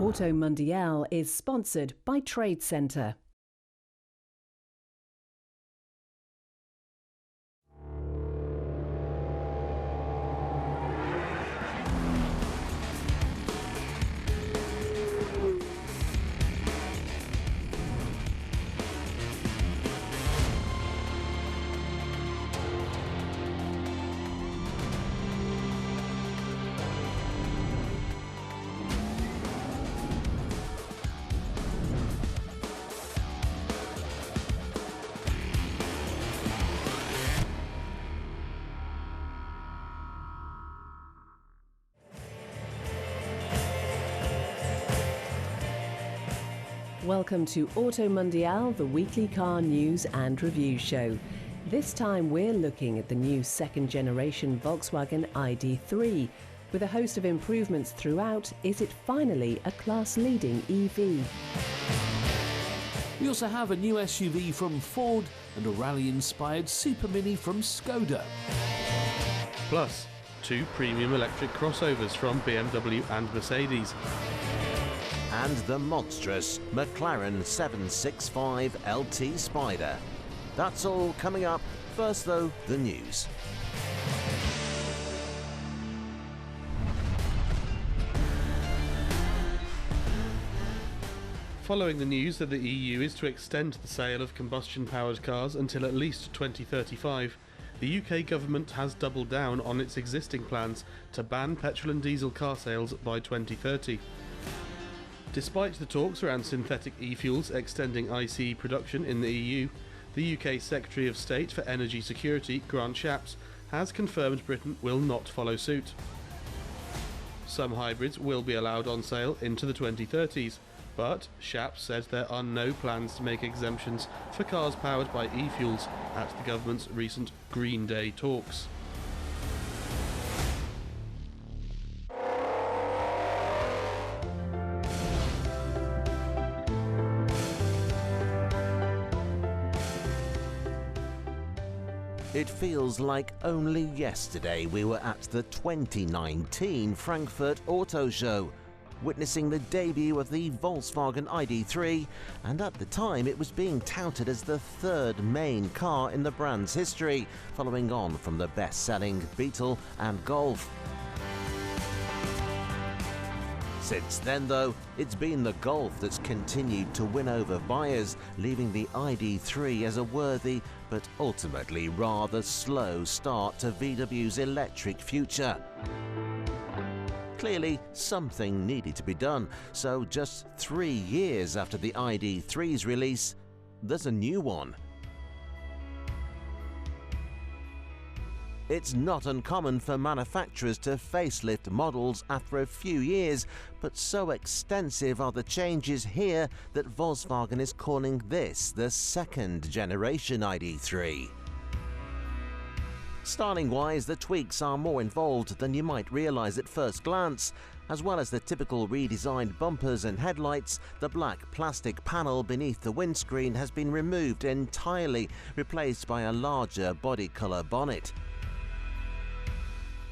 Auto Mundial is sponsored by Trade Centre. Welcome to Auto Mundial, the weekly car news and review show. This time we're looking at the new second-generation Volkswagen ID3. With a host of improvements throughout, is it finally a class-leading EV? We also have a new SUV from Ford and a rally-inspired supermini from Skoda. Plus, 2 premium electric crossovers from BMW and Mercedes. And the monstrous McLaren 765 LT Spider. That's all coming up. First though, the news. Following the news that the EU is to extend the sale of combustion-powered cars until at least 2035, the UK government has doubled down on its existing plans to ban petrol and diesel car sales by 2030. Despite the talks around synthetic e-fuels extending ICE production in the EU, the UK Secretary of State for Energy Security, Grant Shapps, has confirmed Britain will not follow suit. Some hybrids will be allowed on sale into the 2030s, but Shapps said there are no plans to make exemptions for cars powered by e-fuels at the government's recent Green Day talks. It feels like only yesterday we were at the 2019 Frankfurt Auto Show, witnessing the debut of the Volkswagen ID3, and at the time it was being touted as the third main car in the brand's history, following on from the best-selling Beetle and Golf. Since then though, it's been the Golf that's continued to win over buyers, leaving the ID3 as a worthy but ultimately rather slow start to VW's electric future. Clearly, something needed to be done, so just 3 years after the ID3's release, there's a new one. It's not uncommon for manufacturers to facelift models after a few years, but so extensive are the changes here that Volkswagen is calling this the second generation ID3. Styling-wise, the tweaks are more involved than you might realise at first glance. As well as the typical redesigned bumpers and headlights, the black plastic panel beneath the windscreen has been removed entirely, replaced by a larger body colour bonnet.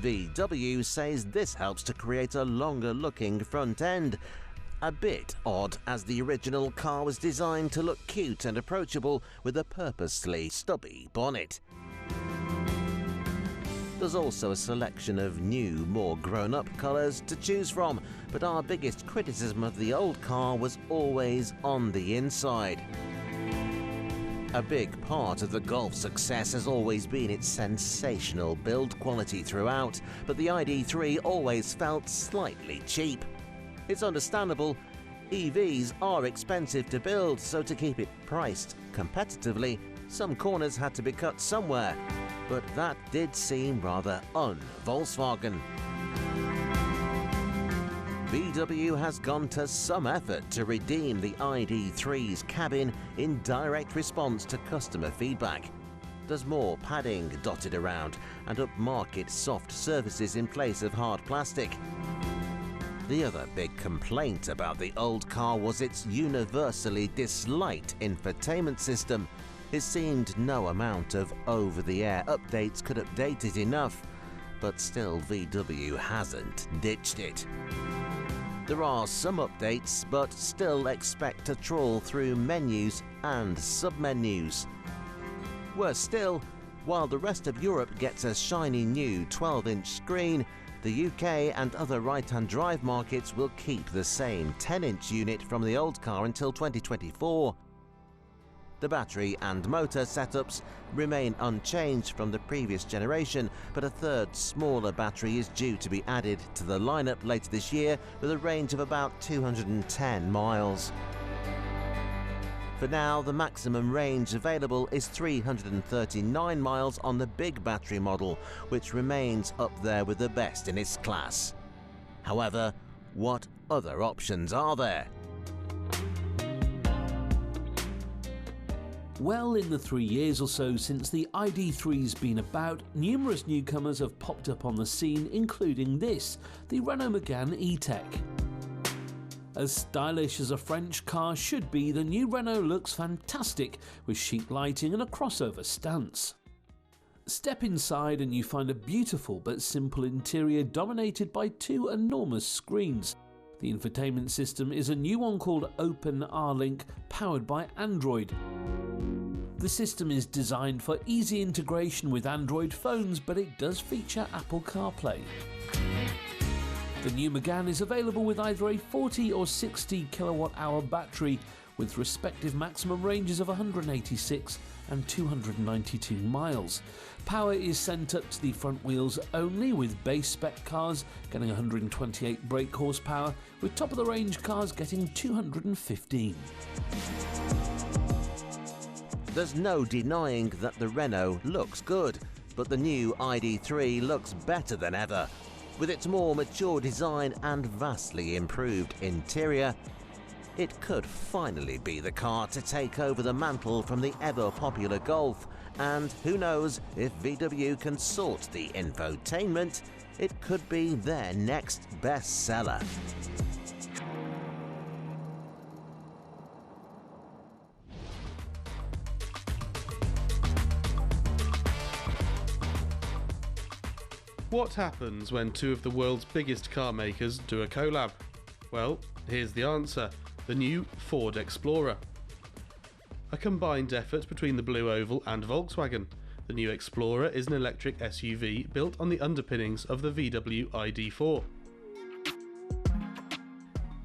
VW says this helps to create a longer-looking front end. A bit odd, as the original car was designed to look cute and approachable with a purposely stubby bonnet. There's also a selection of new, more grown-up colours to choose from, but our biggest criticism of the old car was always on the inside. A big part of the Golf's success has always been its sensational build quality throughout, but the ID3 always felt slightly cheap. It's understandable. EVs are expensive to build, so to keep it priced competitively, some corners had to be cut somewhere. But that did seem rather un-Volkswagen. VW has gone to some effort to redeem the ID3's cabin in direct response to customer feedback. There's more padding dotted around and upmarket soft surfaces in place of hard plastic. The other big complaint about the old car was its universally disliked infotainment system. It seemed no amount of over-the-air updates could update it enough, but still VW hasn't ditched it. There are some updates, but still expect to trawl through menus and sub-menus. Worse still, while the rest of Europe gets a shiny new 12-inch screen, the UK and other right-hand drive markets will keep the same 10-inch unit from the old car until 2024. The battery and motor setups remain unchanged from the previous generation, but a third smaller battery is due to be added to the lineup later this year with a range of about 210 miles. For now, the maximum range available is 339 miles on the big battery model, which remains up there with the best in its class. However, what other options are there? Well, in the 3 years or so since the ID3's been about, numerous newcomers have popped up on the scene, including this, the Renault Megane E-Tech. As stylish as a French car should be, the new Renault looks fantastic with chic lighting and a crossover stance. Step inside and you find a beautiful but simple interior dominated by two enormous screens. The infotainment system is a new one called Open R-Link, powered by Android. The system is designed for easy integration with Android phones, but it does feature Apple CarPlay. The new Megane is available with either a 40 or 60 kilowatt-hour battery, with respective maximum ranges of 186 and 292 miles. Power is sent up to the front wheels only, with base spec cars getting 128 brake horsepower, with top of the range cars getting 215. There's no denying that the Renault looks good, but the new ID3 looks better than ever. With its more mature design and vastly improved interior, it could finally be the car to take over the mantle from the ever-popular Golf, and who knows, if VW can sort the infotainment, it could be their next bestseller. What happens when two of the world's biggest car makers do a collab? Well, here's the answer: the new Ford Explorer. A combined effort between the Blue Oval and Volkswagen. The new Explorer is an electric SUV built on the underpinnings of the VW ID.4.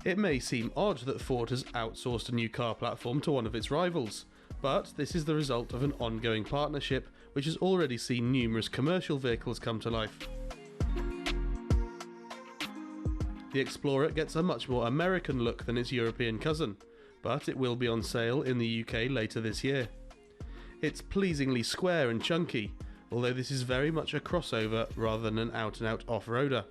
It may seem odd that Ford has outsourced a new car platform to one of its rivals, but this is the result of an ongoing partnership which has already seen numerous commercial vehicles come to life. The Explorer gets a much more American look than its European cousin, but it will be on sale in the UK later this year. It's pleasingly square and chunky, although this is very much a crossover rather than an out-and-out off-roader.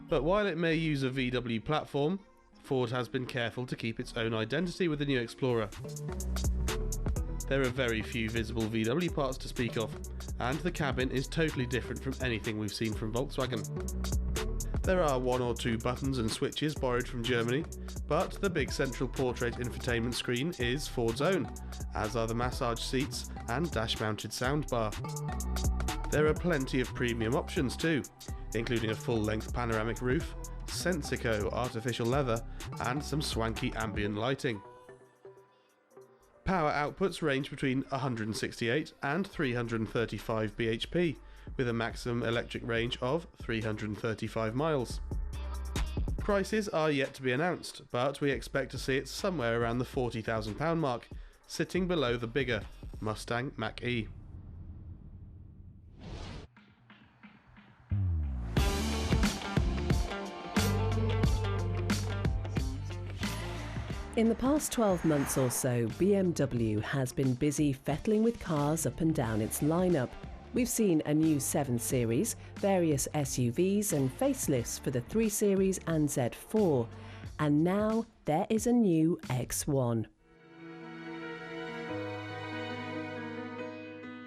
But while it may use a VW platform, Ford has been careful to keep its own identity with the new Explorer. There are very few visible VW parts to speak of, and the cabin is totally different from anything we've seen from Volkswagen. There are one or two buttons and switches borrowed from Germany, but the big central portrait infotainment screen is Ford's own, as are the massage seats and dash-mounted soundbar. There are plenty of premium options too, including a full-length panoramic roof, Sensico artificial leather, and some swanky ambient lighting. Power outputs range between 168 and 335 bhp, with a maximum electric range of 335 miles. Prices are yet to be announced, but we expect to see it somewhere around the £40,000 mark, sitting below the bigger Mustang Mach-E. In the past 12 months or so, BMW has been busy fettling with cars up and down its lineup. We've seen a new 7 Series, various SUVs and facelifts for the 3 Series and Z4. And now there is a new X1.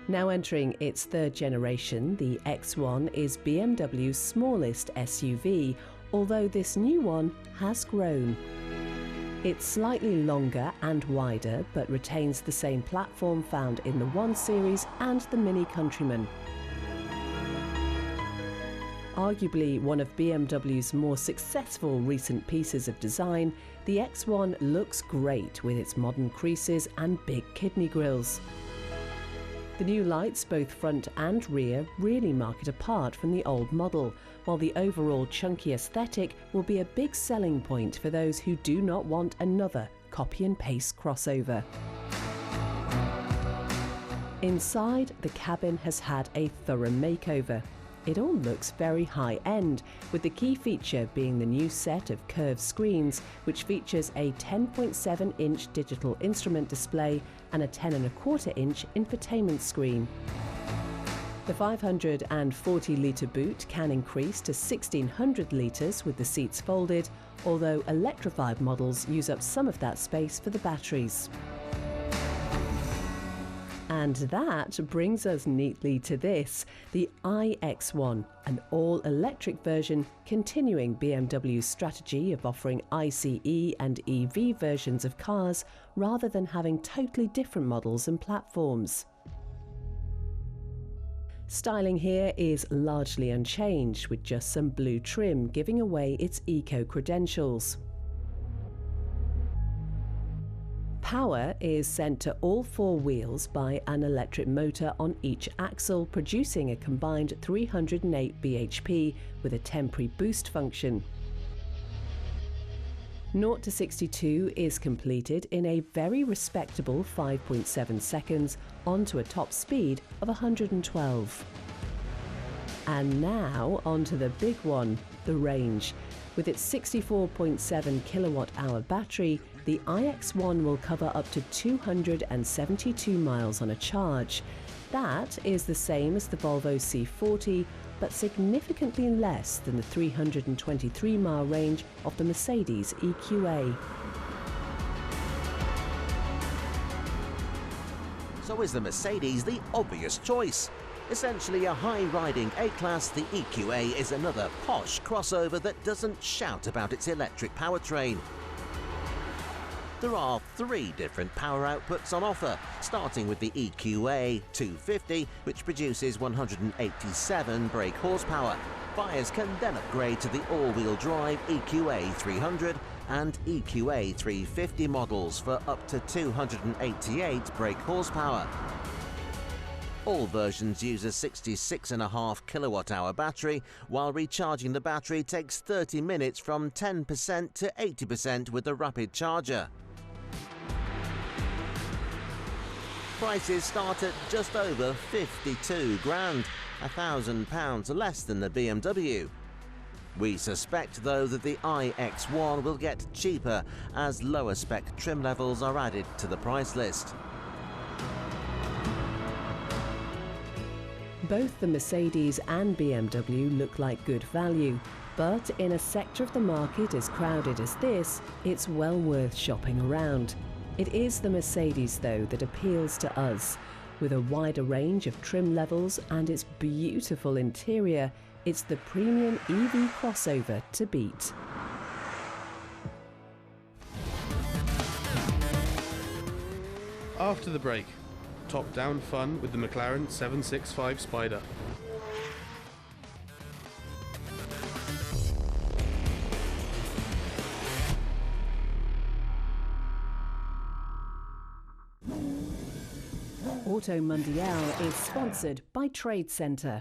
Now entering its 3rd generation, the X1 is BMW's smallest SUV, although this new one has grown. It's slightly longer and wider, but retains the same platform found in the 1 Series and the Mini Countryman. Arguably one of BMW's more successful recent pieces of design, the X1 looks great with its modern creases and big kidney grills. The new lights, both front and rear, really mark it apart from the old model, while the overall chunky aesthetic will be a big selling point for those who do not want another copy and paste crossover. Inside, the cabin has had a thorough makeover. It all looks very high-end, with the key feature being the new set of curved screens, which features a 10.7-inch digital instrument display and a 10.25-inch infotainment screen. The 540-litre boot can increase to 1,600 litres with the seats folded, although electrified models use up some of that space for the batteries. And that brings us neatly to this, the iX1, an all-electric version continuing BMW's strategy of offering ICE and EV versions of cars rather than having totally different models and platforms. Styling here is largely unchanged, with just some blue trim giving away its eco-credentials. Power is sent to all four wheels by an electric motor on each axle, producing a combined 308 bhp with a temporary boost function. 0 to 62 is completed in a very respectable 5.7 seconds onto a top speed of 112. And now onto the big one, the range. With its 64.7 kilowatt-hour battery, the iX1 will cover up to 272 miles on a charge. That is the same as the Volvo C40, but significantly less than the 323-mile range of the Mercedes EQA. So is the Mercedes the obvious choice? Essentially a high-riding A-Class, the EQA is another posh crossover that doesn't shout about its electric powertrain. There are three different power outputs on offer, starting with the EQA 250, which produces 187 brake horsepower. Buyers can then upgrade to the all-wheel drive EQA 300 and EQA 350 models for up to 288 brake horsepower. All versions use a 66.5 kilowatt-hour battery, while recharging the battery takes 30 minutes from 10% to 80% with a rapid charger. Prices start at just over 52 grand, £1,000 less than the BMW. We suspect, though, that the iX1 will get cheaper as lower spec trim levels are added to the price list. Both the Mercedes and BMW look like good value, but in a sector of the market as crowded as this, it's well worth shopping around. It is the Mercedes, though, that appeals to us. With a wider range of trim levels and its beautiful interior, it's the premium EV crossover to beat. After the break, top-down fun with the McLaren 765 Spider. Auto Mundial is sponsored by Trade Centre.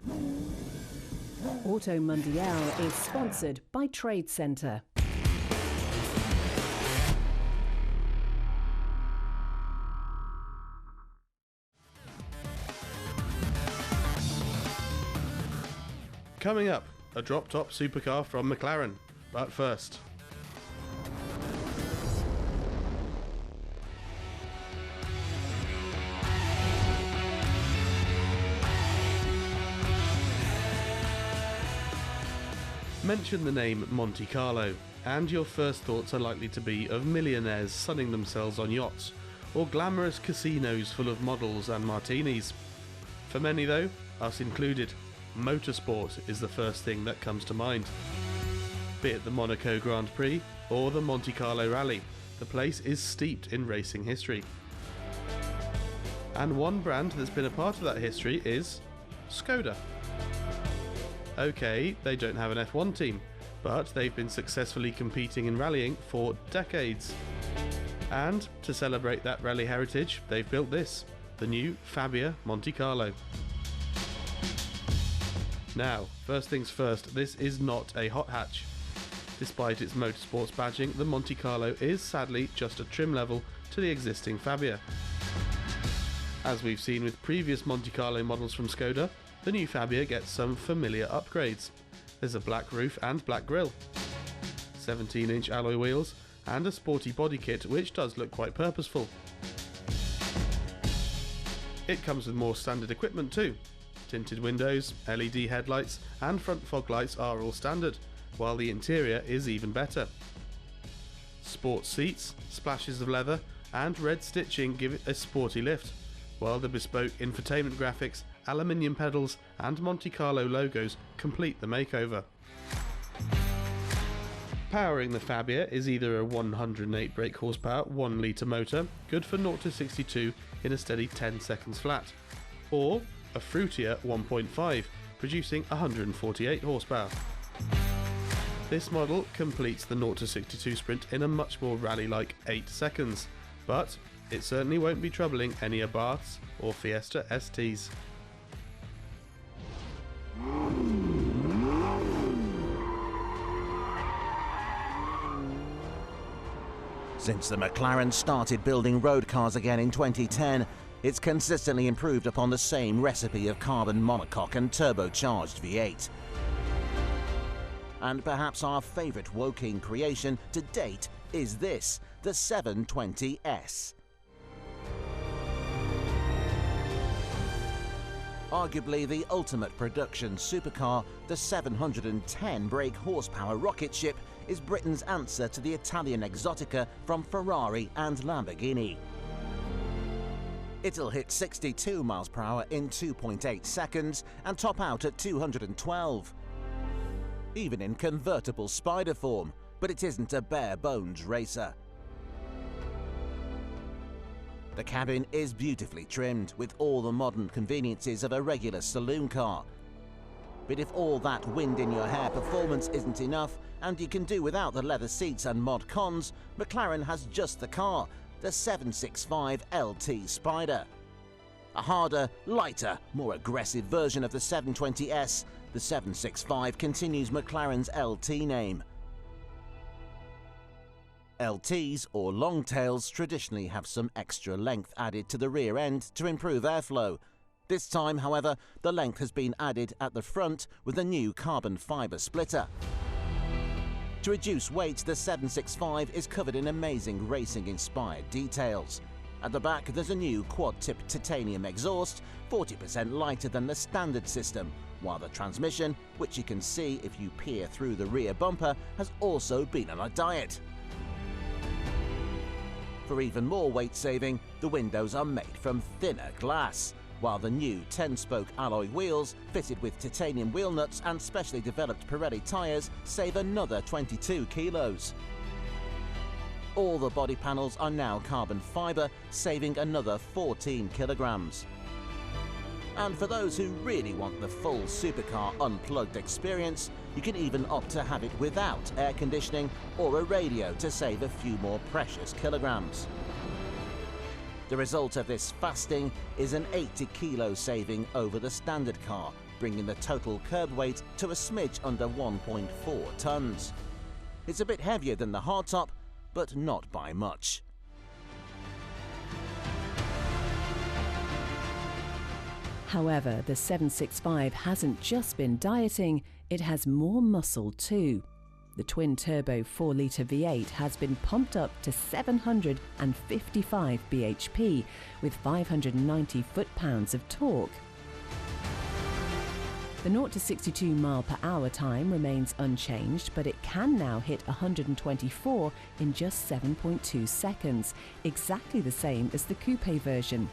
Auto Mundial is sponsored by Trade Centre. Coming up, a drop-top supercar from McLaren. But first, mention the name Monte Carlo, and your first thoughts are likely to be of millionaires sunning themselves on yachts, or glamorous casinos full of models and martinis. For many, though, us included, motorsport is the first thing that comes to mind. Be it the Monaco Grand Prix or the Monte Carlo Rally, the place is steeped in racing history. And one brand that's been a part of that history is Skoda. Okay, they don't have an F1 team, but they've been successfully competing in rallying for decades. And to celebrate that rally heritage, they've built this, the new Fabia Monte Carlo. Now, first things first, this is not a hot hatch. Despite its motorsports badging, the Monte Carlo is sadly just a trim level to the existing Fabia. As we've seen with previous Monte Carlo models from Skoda, the new Fabia gets some familiar upgrades. There's a black roof and black grille, 17-inch alloy wheels, and a sporty body kit which does look quite purposeful. It comes with more standard equipment too. Tinted windows, LED headlights and front fog lights are all standard, while the interior is even better. Sports seats, splashes of leather and red stitching give it a sporty lift, while the bespoke infotainment graphics, aluminium pedals and Monte Carlo logos complete the makeover. Powering the Fabia is either a 108 brake horsepower 1 litre motor, good for 0 to 62 in a steady 10 seconds flat, or a fruitier 1.5, producing 148 horsepower. This model completes the 0 to 62 sprint in a much more rally-like 8 seconds, but it certainly won't be troubling any Abarths or Fiesta STs. Since the McLaren started building road cars again in 2010, it's consistently improved upon the same recipe of carbon monocoque and turbocharged V8. And perhaps our favourite Woking creation to date is this, the 720S. Arguably the ultimate production supercar, the 710 brake horsepower rocket ship is Britain's answer to the Italian Exotica from Ferrari and Lamborghini. It'll hit 62 miles per hour in 2.8 seconds and top out at 212. Even in convertible spider form, but it isn't a bare-bones racer. The cabin is beautifully trimmed with all the modern conveniences of a regular saloon car. But if all that wind in your hair performance isn't enough and you can do without the leather seats and mod cons, McLaren has just the car, the 765 LT Spider. A harder, lighter, more aggressive version of the 720S, the 765 continues McLaren's LT name. LTs, or longtails, traditionally have some extra length added to the rear end to improve airflow. This time, however, the length has been added at the front with a new carbon fibre splitter. To reduce weight, the 765 is covered in amazing racing-inspired details. At the back, there's a new quad-tip titanium exhaust, 40% lighter than the standard system, while the transmission, which you can see if you peer through the rear bumper, has also been on a diet. For even more weight saving, the windows are made from thinner glass, while the new 10-spoke alloy wheels, fitted with titanium wheel nuts and specially developed Pirelli tyres, save another 22 kilos. All the body panels are now carbon fibre, saving another 14 kilograms. And for those who really want the full supercar unplugged experience, you can even opt to have it without air conditioning or a radio to save a few more precious kilograms. The result of this fasting is an 80 kilo saving over the standard car, bringing the total curb weight to a smidge under 1.4 tons. It's a bit heavier than the hardtop, but not by much. However, the 765 hasn't just been dieting, it has more muscle too. The twin-turbo 4-litre V8 has been pumped up to 755 bhp with 590 foot-pounds of torque. The 0 to 62 mile per hour time remains unchanged, but it can now hit 124 in just 7.2 seconds, exactly the same as the coupe version.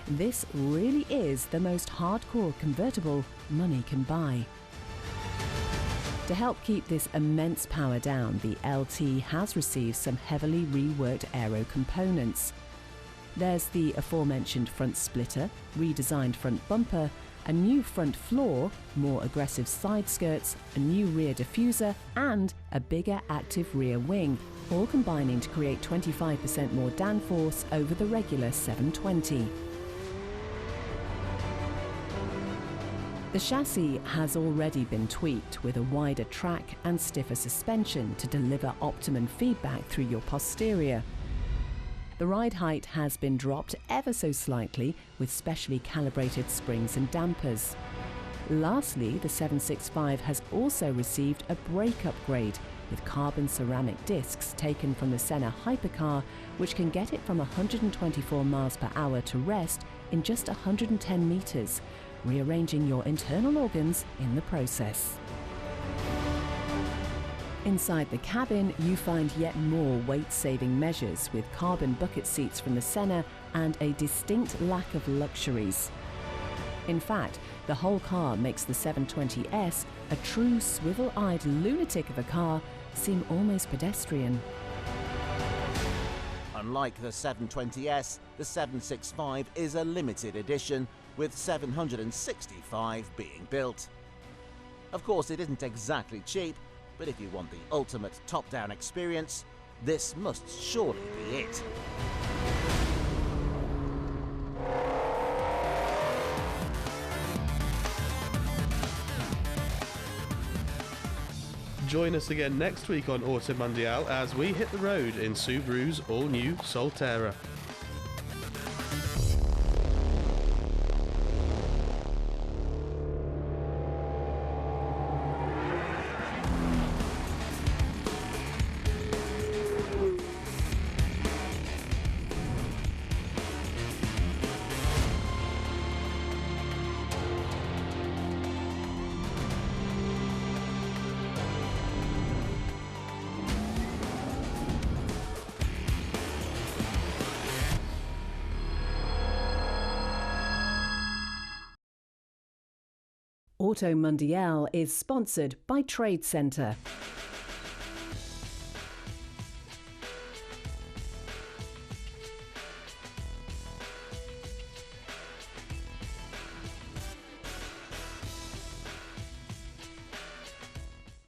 This really is the most hardcore convertible money can buy. To help keep this immense power down, the LT has received some heavily reworked aero components. There's the aforementioned front splitter, redesigned front bumper, a new front floor, more aggressive side skirts, a new rear diffuser, and a bigger active rear wing, all combining to create 25% more downforce over the regular 720. The chassis has already been tweaked with a wider track and stiffer suspension to deliver optimum feedback through your posterior. The ride height has been dropped ever so slightly with specially calibrated springs and dampers. Lastly, the 765 has also received a brake upgrade with carbon ceramic discs taken from the Senna hypercar, which can get it from 124 miles per hour to rest in just 110 meters, rearranging your internal organs in the process. Inside the cabin, you find yet more weight-saving measures with carbon bucket seats from the Senna and a distinct lack of luxuries. In fact, the whole car makes the 720S, a true swivel-eyed lunatic of a car, seem almost pedestrian. Unlike the 720S, the 765 is a limited edition, with 765 being built. Of course, it isn't exactly cheap, but if you want the ultimate top-down experience, this must surely be it. Join us again next week on Auto Mundial as we hit the road in Subaru's all-new Solterra. Auto Mundial is sponsored by Trade Centre.